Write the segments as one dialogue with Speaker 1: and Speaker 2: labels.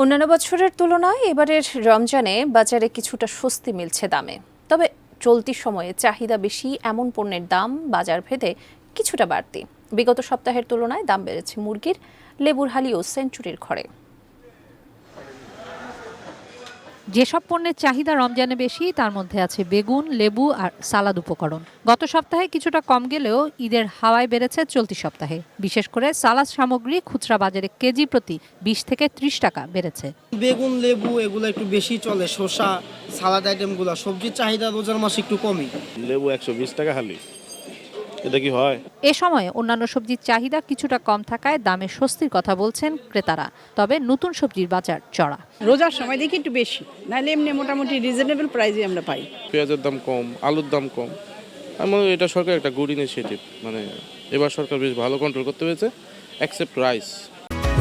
Speaker 1: অন্যান্য বছরের তুলনায় এবারের রমজানে বাজারে কিছুটা স্বস্তি মিলছে দামে। তবে চলতি সময়ে চাহিদা বেশি এমন পণ্যের দাম বাজার ভেদে কিছুটা বাড়তি। বিগত সপ্তাহের তুলনায় দাম বেড়েছে মুরগির, লেবুর হালি ও সেঞ্চুরির ঘরে।
Speaker 2: যেসব পণ্যের চাহিদা রমজানে বেশি তার মধ্যে আছে বেগুন, লেবু আর সালাদ উপকরণ। গত সপ্তাহে কিছুটা কম গেলেও ঈদের হাওয়ায় বেড়েছে চলতি সপ্তাহে। বিশেষ করে সালাদ সামগ্রী খুচরা বাজারে কেজি প্রতি 20 থেকে 30 টাকা বেড়েছে।
Speaker 3: বেগুন, লেবু এগুলো একটু বেশি চলে, শসা, সালাদ আইটেমগুলো। সবজির চাহিদা রোজার মাসে একটু কমই।
Speaker 4: লেবু 120 টাকা হালি, এটা কি হয়?
Speaker 2: এ সময়ে অন্যান্য সবজির চাহিদা কিছুটা কম থাকায় দামে স্বস্তির কথা বলছেন ক্রেতারা। তবে নতুন সবজির বাজার চড়া।
Speaker 5: রোজার সময় দেখি একটু বেশি, নাহলে এমনি মোটামুটি রিজনেবল প্রাইসে আমরা পাই।
Speaker 4: পেঁয়াজের দাম কম, আলুর দাম কম। আমি মনে করি এটা সরকার একটা গুড ইনিশিয়েটিভ। এবার সরকার বেশ ভালো কন্ট্রোল করতে পেরেছে। Accept rice.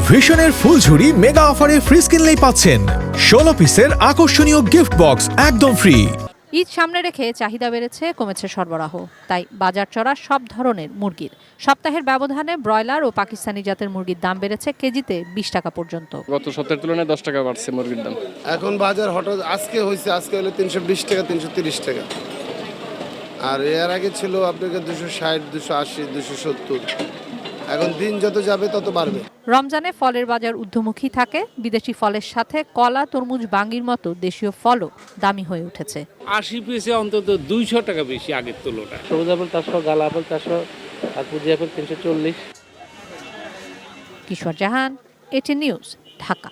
Speaker 6: ভিশনের ফুলঝুরি মেগা অফারে ফ্রিজ কিনলেই পাচ্ছেন 16 পিসের আকর্ষণীয় গিফট বক্স একদম ফ্রি।
Speaker 2: ঈদ সামনে রেখে চাহিদা বেড়েছে, কমেছে সরবরাহ, তাই বাজার চড়া সব ধরনের মুরগির। সপ্তাহের ব্যবধানে ব্রয়লার ও পাকিস্তানি জাতের মুরগির দাম বেড়েছে কেজিতে 20 টাকা পর্যন্ত।
Speaker 7: গত সপ্তাহের তুলনায় 10 টাকা বাড়ছে মুরগির দাম।
Speaker 8: এখন বাজার হঠাৎ আজকে হলো 320 টাকা, 330 টাকা। আর এর আগে ছিল আপনাকে 260, 280, 270। এখন দিন যত যাবে তত বাড়বে।
Speaker 2: রমজানে ফলের বাজার ঊর্ধ্বমুখী থাকে। বিদেশি ফলের সাথে কলা, তরমুজ, বাঙ্গির মতো দেশীয় ফলও দামি হয়ে উঠেছে।
Speaker 9: 80 পিসে অন্তত 200 টাকা বেশি আগের তুলনায়।
Speaker 10: সবুজ আপেল 400, গালা আপেল 400, আর পুঁজি আপেল 340।
Speaker 2: কিশোর জাহান, এটি নিউজ, ঢাকা।